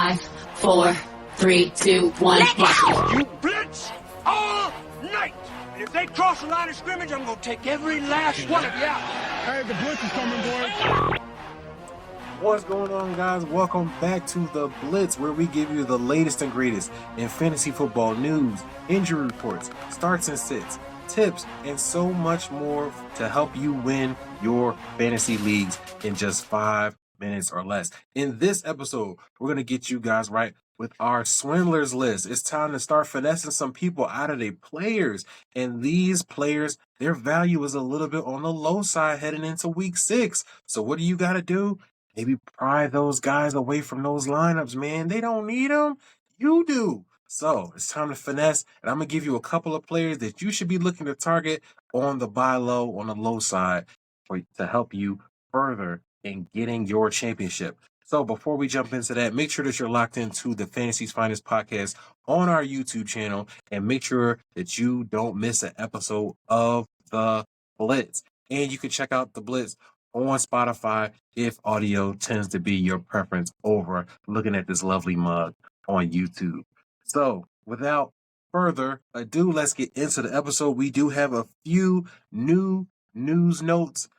5, 4, 3, 2, 1. You blitz all night. And if they cross the line of scrimmage, I'm going to take every last one of you out. Hey, the Blitz is coming, boys. What's going on, guys? Welcome back to the Blitz, where we give you the latest and greatest in fantasy football news, injury reports, starts and sits, tips, and so much more to help you win your fantasy leagues in just 5 minutes or less. In this episode, we're going to get you guys right with our Swindlers list. It's time to start finessing some people out of their players. And these players, their value is a little bit on the low side heading into week 6. So what do you got to do? Maybe pry those guys away from those lineups, man. They don't need them. You do. So it's time to finesse, and I'm going to give you a couple of players that you should be looking to target on the buy low, on the low side, to help you further in getting your championship. So before we jump into that, make sure that you're locked into the Fantasy's Finest podcast on our YouTube channel, and make sure that you don't miss an episode of the Blitz. And you can check out the Blitz on Spotify if audio tends to be your preference over looking at this lovely mug on YouTube. So without further ado, let's get into the episode. We do have a few new news notes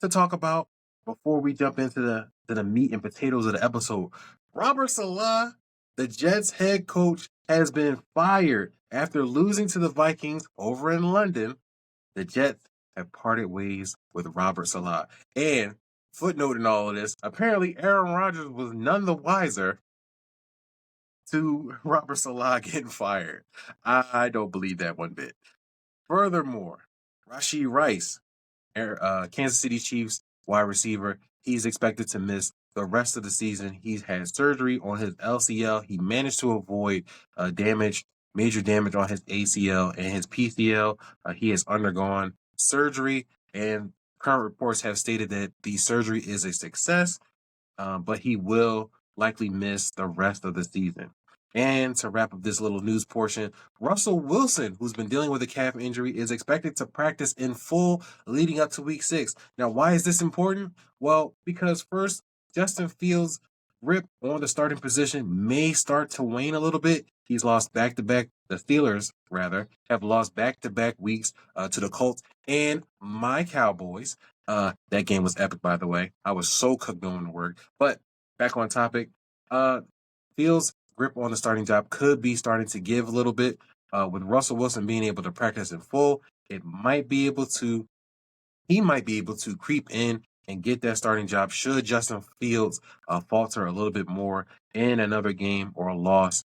to talk about before we jump into the meat and potatoes of the episode. Robert Saleh, the Jets head coach, has been fired after losing to the Vikings over in London. The Jets have parted ways with Robert Saleh. And footnote in all of this, apparently Aaron Rodgers was none the wiser to Robert Saleh getting fired. I don't believe that one bit. Furthermore, Rashee Rice, Kansas City Chiefs wide receiver, he's expected to miss the rest of the season. He's had surgery on his LCL. He managed to avoid major damage on his ACL and his PCL. He has undergone surgery, and current reports have stated that the surgery is a success, but he will likely miss the rest of the season. And to wrap up this little news portion, Russell Wilson, who's been dealing with a calf injury, is expected to practice in full leading up to week 6. Now, why is this important? Well, because first, Justin Fields' grip on the starting position may start to wane a little bit. He's lost back-to-back, the Steelers, rather, have lost back-to-back weeks to the Colts and my Cowboys. That game was epic, by the way. I was so cooked going to work. But back on topic, Fields' grip on the starting job could be starting to give a little bit. With Russell Wilson being able to practice in full, he might be able to creep in and get that starting job should Justin Fields falter a little bit more in another game or a loss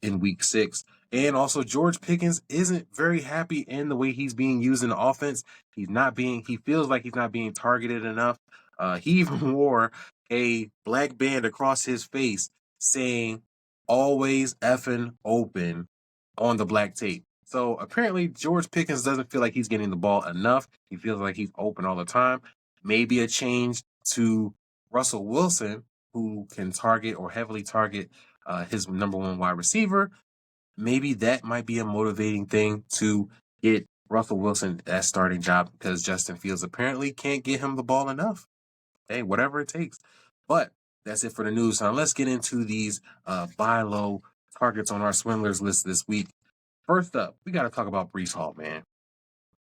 in week 6. And also, George Pickens isn't very happy in the way he's being used in the offense. He feels like he's not being targeted enough. He even wore a black band across his face saying, "Always effing open" on the black tape. So apparently George Pickens doesn't feel like he's getting the ball enough. He feels like he's open all the time. Maybe a change to Russell Wilson, who can target or heavily target his number one wide receiver. Maybe that might be a motivating thing to get Russell Wilson that starting job, because Justin Fields apparently can't get him the ball enough. Hey, whatever it takes. But that's it for the news. Now let's get into these buy low targets on our Swindlers list this week. First up, we got to talk about Breece Hall, man.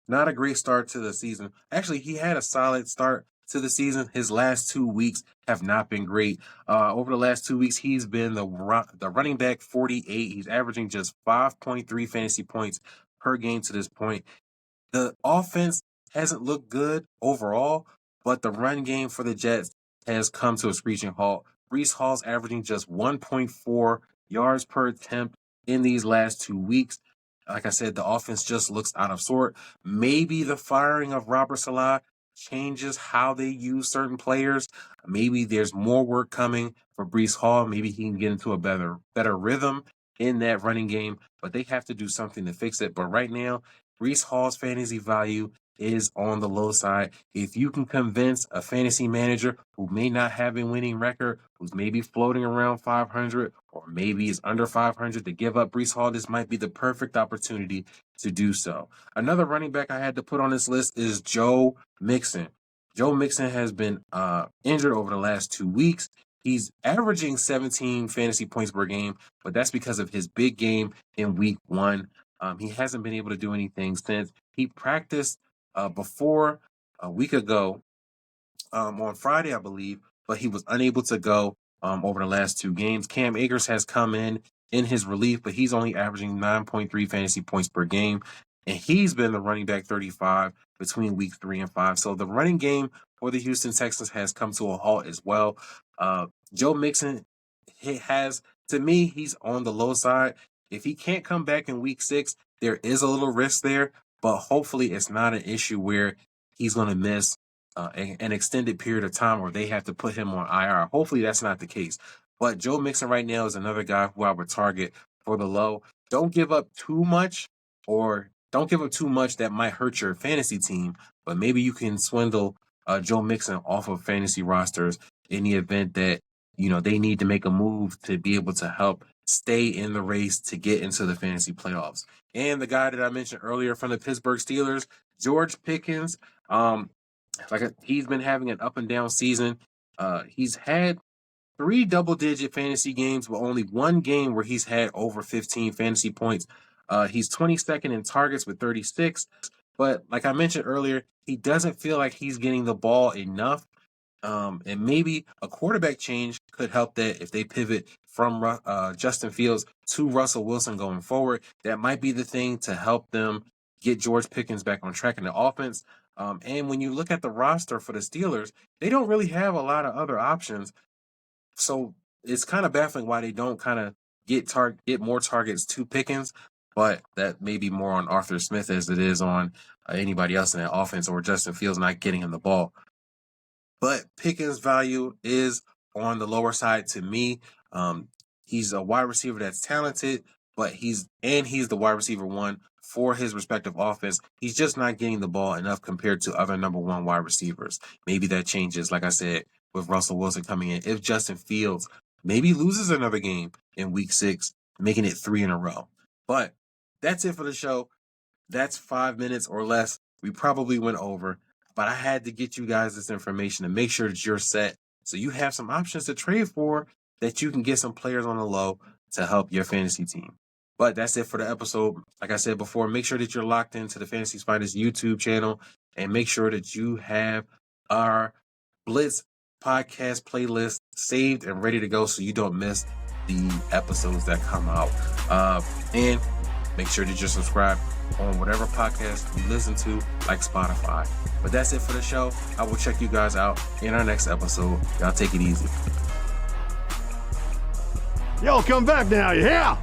Not a great start to the season. Actually, he had a solid start to the season. His last 2 weeks have not been great. Over the last 2 weeks, he's been the running back 48. He's averaging just 5.3 fantasy points per game to this point. The offense hasn't looked good overall, but the run game for the Jets has come to a screeching halt. Breece Hall's averaging just 1.4 yards per attempt in these last 2 weeks. Like I said, the offense just looks out of sort. Maybe the firing of Robert Saleh changes how they use certain players. Maybe there's more work coming for Breece Hall. Maybe he can get into a better rhythm in that running game, but they have to do something to fix it. But right now, Breece Hall's fantasy value is on the low side. If you can convince a fantasy manager who may not have a winning record, who's maybe floating around 500 or maybe is under 500 to give up Breece Hall, this might be the perfect opportunity to do so. Another running back I had to put on this list is Joe Mixon. Joe Mixon has been injured over the last 2 weeks. He's averaging 17 fantasy points per game, but that's because of his big game in week 1. He hasn't been able to do anything since. He practiced before a week ago on Friday, I believe, but he was unable to go over the last 2 games. Cam Akers has come in his relief, but he's only averaging 9.3 fantasy points per game, and he's been the running back 35 between weeks 3 and 5. So the running game for the Houston Texans has come to a halt as well. Joe Mixon, to me, he's on the low side. If he can't come back in week 6, there is a little risk there, but hopefully it's not an issue where he's going to miss an extended period of time or they have to put him on IR. Hopefully that's not the case. But Joe Mixon right now is another guy who I would target for the low. Don't give up too much that might hurt your fantasy team, but maybe you can swindle Joe Mixon off of fantasy rosters in the event that, they need to make a move to be able to help stay in the race to get into the fantasy playoffs. And the guy that I mentioned earlier from the Pittsburgh Steelers, George Pickens, he's been having an up and down season. He's had 3 double-digit fantasy games, but only 1 game where he's had over 15 fantasy points. He's 22nd in targets with 36, but like I mentioned earlier, he doesn't feel like he's getting the ball enough. And maybe a quarterback change could help that if they pivot from Justin Fields to Russell Wilson going forward. That might be the thing to help them get George Pickens back on track in the offense. And when you look at the roster for the Steelers, they don't really have a lot of other options. So it's kind of baffling why they don't kind of get more targets to Pickens, but that may be more on Arthur Smith as it is on anybody else in that offense or Justin Fields not getting him the ball. But Pickens' value is on the lower side to me. He's a wide receiver that's talented, but he's the wide receiver 1 for his respective offense. He's just not getting the ball enough compared to other number 1 wide receivers. Maybe that changes, like I said, with Russell Wilson coming in. If Justin Fields maybe loses another game in week 6, making it 3 in a row. But that's it for the show. That's 5 minutes or less. We probably went over, but I had to get you guys this information to make sure that you're set so you have some options to trade for, that you can get some players on the low to help your fantasy team. But that's it for the episode. Like I said before, make sure that you're locked into the Fantasy Spiders YouTube channel and make sure that you have our Blitz podcast playlist saved and ready to go so you don't miss the episodes that come out. And make sure that you're subscribed on whatever podcast you listen to, like Spotify. But that's it for the show. I will check you guys out in our next episode. Y'all take it easy. Yo, come back now, yeah!